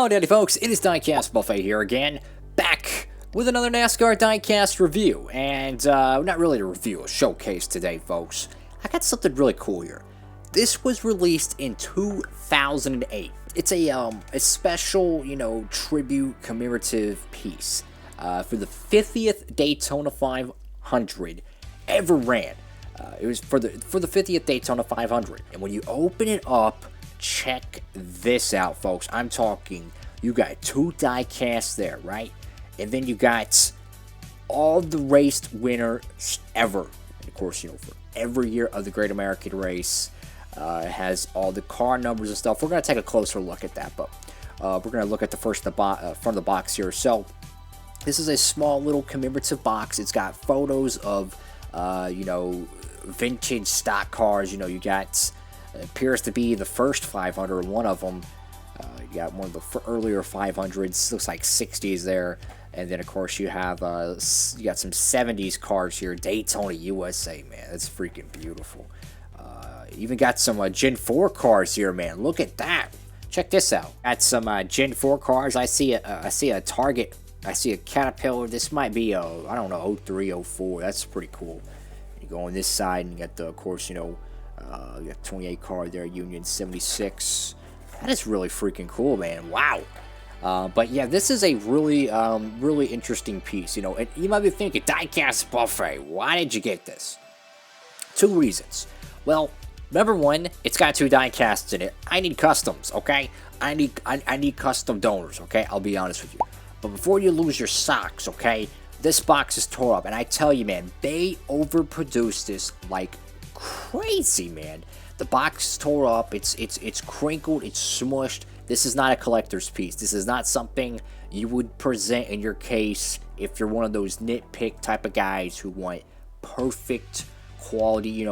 Howdy folks, it is Diecast Buffet here again, back with another NASCAR Diecast review, and not really a review, a showcase today folks. I got something really cool here. This was released in 2008. It's a special, tribute commemorative piece for the 50th Daytona 500 ever ran. It was for the 50th Daytona 500, and when you open it up, check this out, folks. I'm talking, you got two die casts there, right? And then you got all the race winners ever. And of course, for every year of the Great American Race, it has all the car numbers and stuff. We're going to take a closer look at that, but we're going to look at the front of the box here. So, this is a small little commemorative box. It's got photos of, vintage stock cars. You got... It appears to be the first 500, one of them. You got one of the earlier 500s, looks like 60s there. And then, of course, you have you got some 70s cars here. Daytona, USA, man. That's freaking beautiful. Even got some Gen 4 cars here, man. Look at that. Check this out. Got some Gen 4 cars. I see a Target. I see a Caterpillar. This might be a, I don't know, 03, 04. That's pretty cool. You go on this side and you got the, of course, you got 28 car there, Union 76. That is really freaking cool, man. Wow. But yeah, this is a really, really interesting piece. And you might be thinking, Diecast Buffet, why did you get this? Two reasons. Well, number one, it's got two diecasts in it. I need customs, okay? I need custom donors, okay? I'll be honest with you. But before you lose your socks, okay? This box is tore up, and I tell you, man, they overproduced this like crazy, man. The box is tore up, it's crinkled, it's smushed. This is not a collector's piece. This is not something you would present in your case if you're one of those nitpick type of guys who want perfect quality,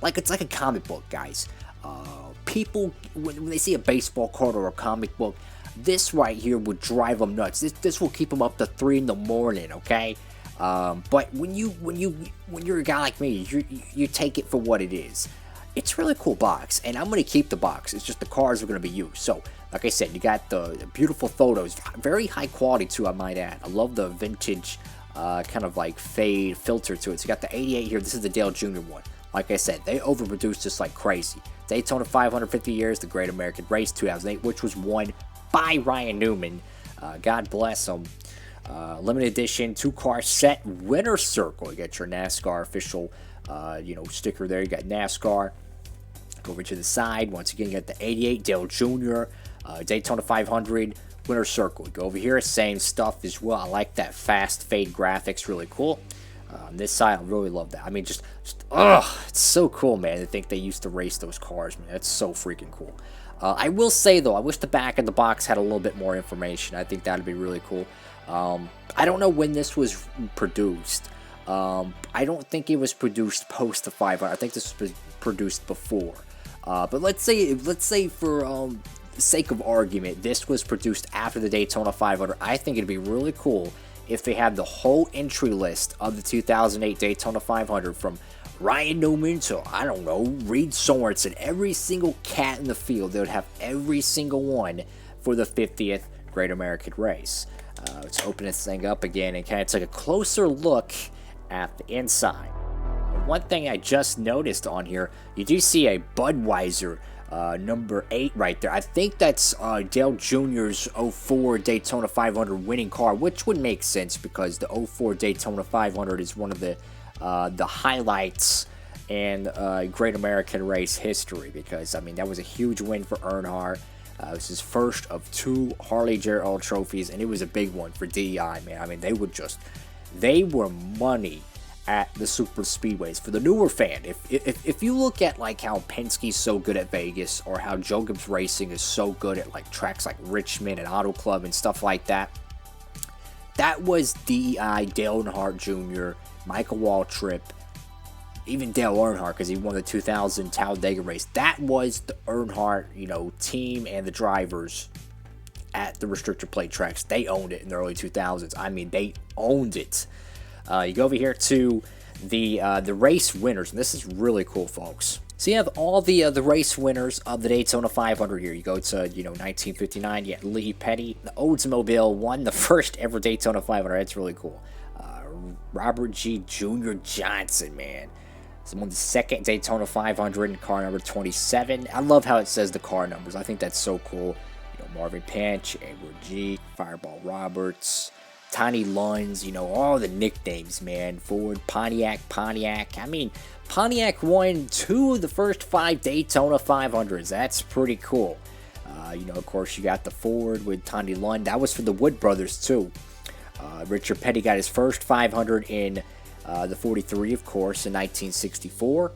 like it's like a comic book, guys. People, when they see a baseball card or a comic book, this right here would drive them nuts. This will keep them up to 3 in the morning, okay? But when you're a guy like me, you take it for what it is. It's a really cool box, and I'm gonna keep the box. It's just the cars are gonna be used. So, like I said, you got the beautiful photos, very high quality too, I might add. I love the vintage kind of like fade filter to it. So you got the 88 here. This is the Dale Jr. one. Like I said, they overproduced this like crazy. Daytona 550 years, the Great American Race 2008, which was won by Ryan Newman. God bless him. Limited edition 2-car set winner circle. You got your NASCAR official sticker there. You got NASCAR. Go over to the side. Once again, you got the 88 Dale Jr. Daytona 500 winner circle. You go over here, same stuff as well. I like that fast fade graphics, really cool. On this side, I really love that. I mean, just it's so cool, man. I think they used to race those cars, man. That's so freaking cool. I will say though, I wish the back of the box had a little bit more information. I think that'd be really cool. I don't know when this was produced. I don't think it was produced post the 500. I think this was produced before. But let's say for the sake of argument, this was produced after the Daytona 500. I think it'd be really cool if they had the whole entry list of the 2008 Daytona 500 from Ryan Newman to, I don't know, Reed Sorensen. Every single cat in the field, they would have every single one for the 50th Great American Race. Let's open this thing up again and kind of take a closer look at the inside. And one thing I just noticed on here, you do see a Budweiser number 8 right there. I think that's Dale Jr.'s 04 Daytona 500 winning car, which would make sense because the 04 Daytona 500 is one of the highlights in Great American Race history, because I mean that was a huge win for Earnhardt. It was his first of 2 Harley Gerald trophies, and it was a big one for DI, man. I mean, they were money at the super speedways. For the newer fan, if you look at like how Penske's so good at Vegas, or how Joe Gibbs Racing is so good at like tracks like Richmond and Auto Club and stuff like that, that was DI, Dale Earnhardt Jr., Michael Waltrip, even Dale Earnhardt, because he won the 2000 Talladega race. That was the Earnhardt, team and the drivers at the restrictor plate tracks. They owned it in the early 2000s. I mean, they owned it. You go over here to the race winners, and this is really cool, folks. So you have all the race winners of the Daytona 500 here. You go to 1959. You had Lee Petty. The Oldsmobile won the first ever Daytona 500. That's really cool. Robert G. Jr. Johnson, man. So won the second Daytona 500 in car number 27. I love how it says the car numbers. I think that's so cool. Marvin Panch, Edward G, Fireball Roberts, Tiny Luns, all the nicknames, man. Ford, Pontiac. I mean, Pontiac won 2 of the first 5 Daytona 500s. That's pretty cool. Of course, you got the Ford with Tiny Lund. That was for the Wood brothers, too. Richard Petty got his first 500 in the 43, of course, in 1964.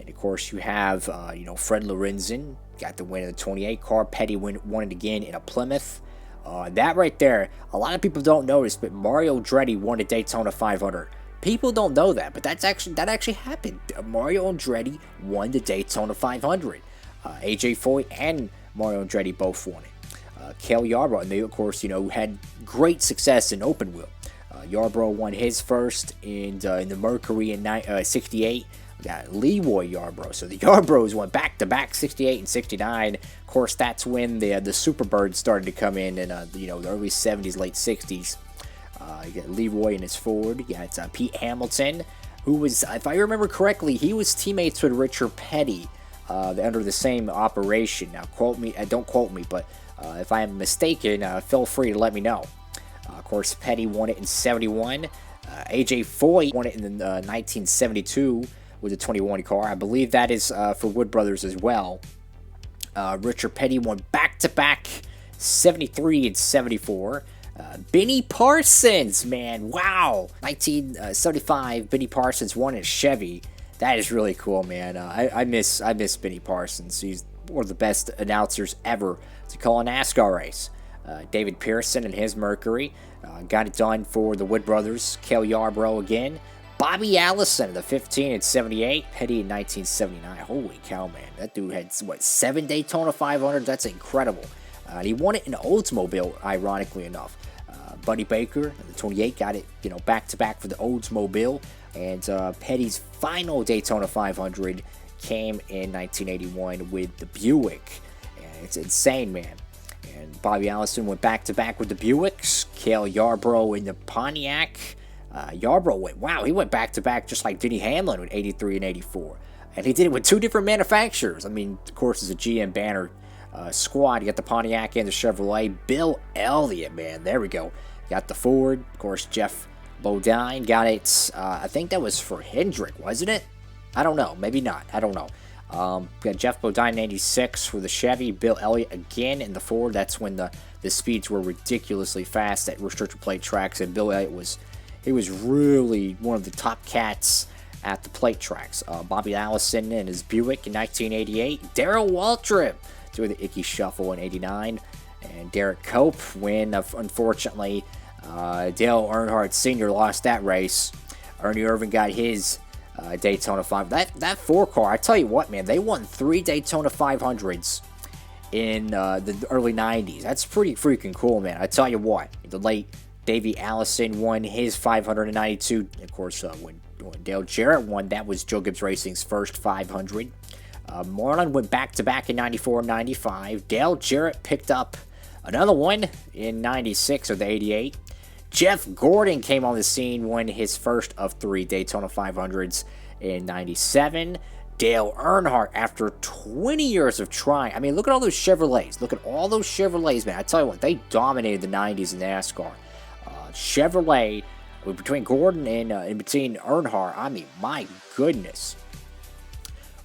And, of course, you have, Fred Lorenzen got the win in the 28 car. Petty won it again in a Plymouth. That right there, a lot of people don't notice, but Mario Andretti won a Daytona 500. People don't know that, but that actually happened. Mario Andretti won the Daytona 500. AJ Foyt and Mario Andretti both won it. Cale Yarborough, and they, of course, had great success in open wheel. Yarborough won his first in the Mercury in 68. We got Leroy Yarborough. So the Yarboroughs went back-to-back 68 and 69. Of course, that's when the Superbirds started to come in the early 70s, late 60s. You got Leroy in his Ford. You got Pete Hamilton, who was, if I remember correctly, he was teammates with Richard Petty under the same operation. Now, don't quote me, but if I am mistaken, feel free to let me know. Of course, Petty won it in 71. AJ Foyt won it in 1972 with the 21 car. I believe that is for Wood Brothers as well. Richard Petty won back-to-back 73 and 74. Benny Parsons, man, wow. 1975, Benny Parsons won in Chevy. That is really cool, man. I miss Benny Parsons. He's one of the best announcers ever to call a NASCAR race. David Pearson and his Mercury got it done for the Wood Brothers. Cale Yarborough again. Bobby Allison, the 15 and 78. Petty in 1979. Holy cow, man. That dude had, 7 Daytona 500s? That's incredible. And he won it in Oldsmobile, ironically enough. Buddy Baker, the 28, got it, back-to-back for the Oldsmobile. And Petty's final Daytona 500 came in 1981 with the Buick. And it's insane, man. And Bobby Allison went back-to-back with the Buicks. Cale Yarborough in the Pontiac. Yarborough he went back-to-back just like Denny Hamlin with 83 and 84. And he did it with 2 different manufacturers. I mean, of course, it's a GM banner squad. You got the Pontiac and the Chevrolet. Bill Elliott, man, there we go. Got the Ford. Of course, Jeff Bodine got it. I think that was for Hendrick, wasn't it? I don't know. Maybe not. I don't know. Got Jeff Bodine 86 for the Chevy. Bill Elliott again in the Ford. That's when the speeds were ridiculously fast at restrictor plate tracks. And Bill Elliott was really one of the top cats at the plate tracks. Bobby Allison and his Buick in 1988. Darrell Waltrip doing the Icky Shuffle in 89. And Derek Cope when, unfortunately, Dale Earnhardt Sr. lost that race. Ernie Irvan got his Daytona 5. That 4 car, I tell you what, man, they won 3 Daytona 500s in the early 90s. That's pretty freaking cool, man. I tell you what, the late Davey Allison won his 592. Of course, when Dale Jarrett won, that was Joe Gibbs Racing's first 500. Marlin went back-to-back in 94 and 95. Dale Jarrett picked up another one in 96 or the 88. Jeff Gordon came on the scene, won his first of 3 Daytona 500s in 97. Dale Earnhardt, after 20 years of trying. I mean, look at all those Chevrolets. Look at all those Chevrolets, man. I tell you what, they dominated the 90s in NASCAR. Chevrolet, between Gordon and in between Earnhardt, I mean, my goodness.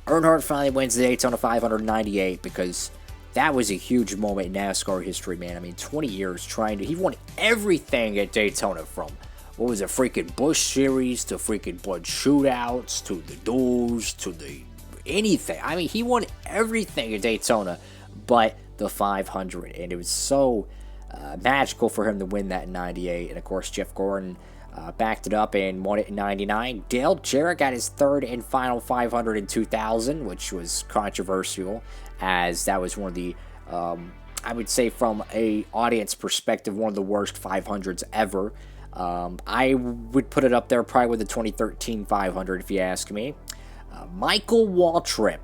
Earnhardt finally wins the Daytona 598 because that was a huge moment in NASCAR history, man. I mean, 20 years he won everything at Daytona, from, what was it, freaking Busch Series to freaking Blood Shootouts to the duels to the anything. I mean, he won everything at Daytona but the 500, and it was so magical for him to win that in 98. And of course, Jeff Gordon backed it up and won it in 99. Dale Jarrett got his 3rd and final 500 in 2000, which was controversial, as that was one of the, I would say from a audience perspective, one of the worst 500s ever. I would put it up there probably with the 2013 500 if you ask me. Michael Waltrip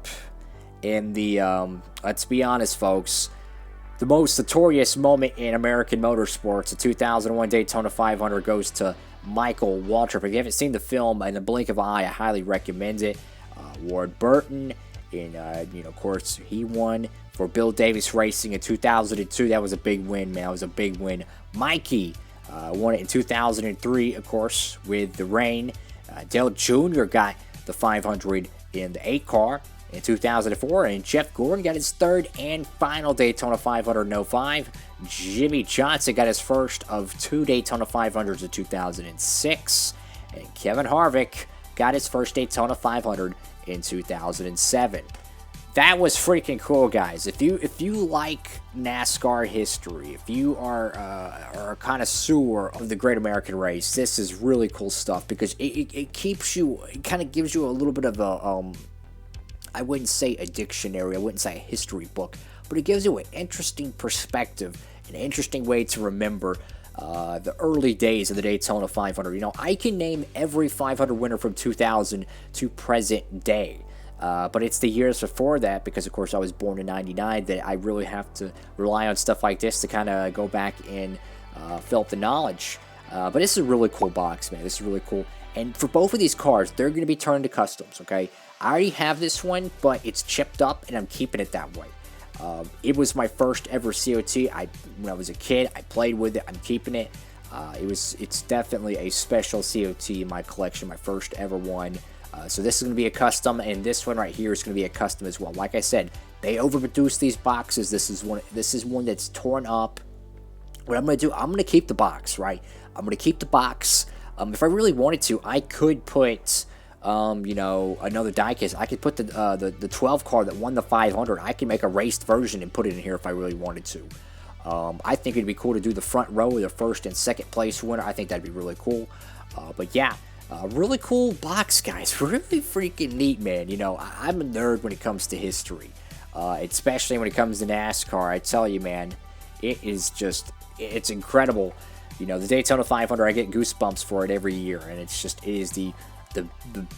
in the, let's be honest, folks, the most notorious moment in American motorsports, the 2001 Daytona 500, goes to Michael Waltrip. If you haven't seen the film, in the blink of an eye, I highly recommend it. Ward Burton, and of course, he won for Bill Davis Racing in 2002. That was a big win, man. It was a big win. Mikey won it in 2003, of course, with the rain. Dale Jr. got the 500 in the 8 car in 2004, and Jeff Gordon got his third and final Daytona 500 in 05. Jimmy Johnson got his first of 2 Daytona 500s in 2006, and Kevin Harvick got his first Daytona 500 in 2007. That was freaking cool, guys. If you like NASCAR history, if you are a connoisseur of the Great American Race, this is really cool stuff, because it keeps you, it kind of gives you a little bit of a, I wouldn't say a dictionary, I wouldn't say a history book, but it gives you an interesting perspective, an interesting way to remember the early days of the Daytona 500. You know, I can name every 500 winner from 2000 to present day. But it's the years before that, because of course I was born in 99, that I really have to rely on stuff like this to kind of go back and fill up the knowledge. But this is a really cool box, man. This is really cool. And for both of these cars, they're going to be turned to customs, okay? I already have this one, but it's chipped up, and I'm keeping it that way. It was my first ever COT. When I was a kid, I played with it. I'm keeping it. It's definitely a special COT in my collection, my first ever one. So this is going to be a custom, and this one right here is going to be a custom as well. Like I said, they overproduced these boxes. This is one that's torn up. What I'm going to do, I'm going to keep the box, right? I'm going to keep the box. If I really wanted to, I could put, another diecast. I could put the 12 car that won the 500. I can make a raced version and put it in here if I really wanted to. I think it'd be cool to do the front row of the first and second place winner. I think that'd be really cool. But yeah. Really cool box, guys. Really freaking neat, man. You know, I'm a nerd when it comes to history, especially when it comes to NASCAR. I tell you, man, it's incredible. You know, the Daytona 500, I get goosebumps for it every year, and it is the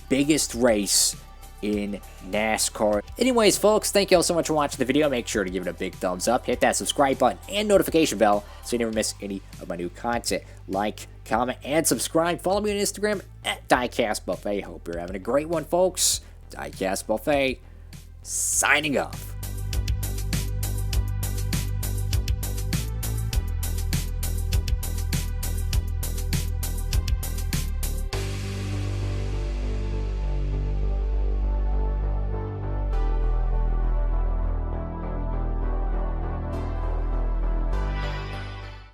biggest race in NASCAR. Anyways, folks, thank you all so much for watching the video. Make sure to give it a big thumbs up, hit that subscribe button and notification bell so you never miss any of my new content. Like, comment, and subscribe. Follow me on Instagram at Diecast Buffet. Hope you're having a great one, folks. Diecast Buffet, signing off.